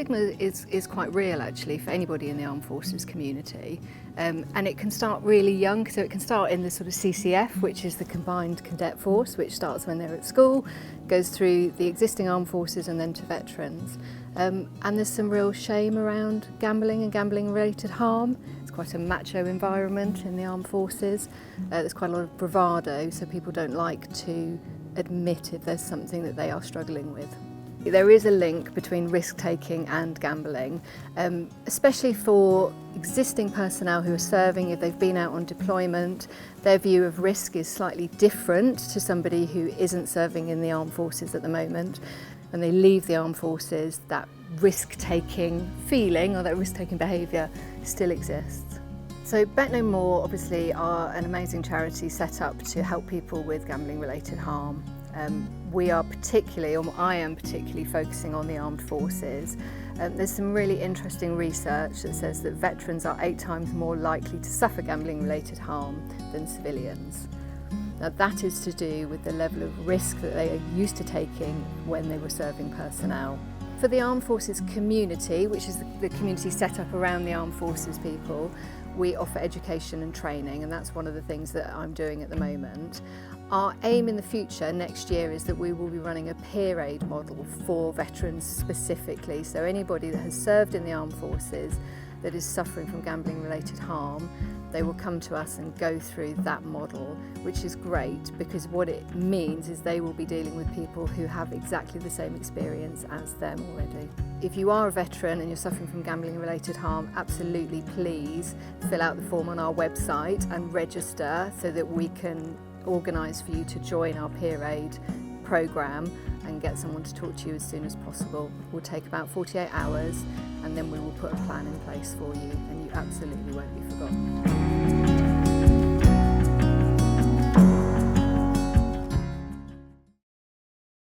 stigma is quite real actually for anybody in the armed forces community, and it can start really young. So it can start in the sort of CCF, which is the combined cadet force, which starts when they're at school, goes through the existing armed forces and then to veterans. And there's some real shame around gambling and gambling related harm. It's quite a macho environment in the armed forces. There's quite a lot of bravado, so people don't like to admit if there's something that they are struggling with. There is a link between risk-taking and gambling, especially for existing personnel who are serving. If they've been out on deployment, their view of risk is slightly different to somebody who isn't serving in the armed forces at the moment. When they leave the armed forces, that risk-taking feeling or that risk-taking behaviour still exists. So Betknowmore obviously are an amazing charity set up to help people with gambling-related harm. We are particularly, or I am particularly focusing on the armed forces. There's some really interesting research that says that veterans are 8 times more likely to suffer gambling-related harm than civilians. Now that is to do with the level of risk that they are used to taking when they were serving personnel. For the armed forces community, which is the community set up around the armed forces people, we offer education and training, and that's one of the things that I'm doing at the moment. Our aim in the future next year is that we will be running a peer aid model for veterans specifically. So anybody that has served in the armed forces that is suffering from gambling related harm, they will come to us and go through that model, which is great because what it means is they will be dealing with people who have exactly the same experience as them already. If you are a veteran and you're suffering from gambling related harm, absolutely please fill out the form on our website and register so that we can organise for you to join our peer aid programme and get someone to talk to you as soon as possible. It will take about 48 hours and then we will put a plan in place for you and you absolutely won't be forgotten.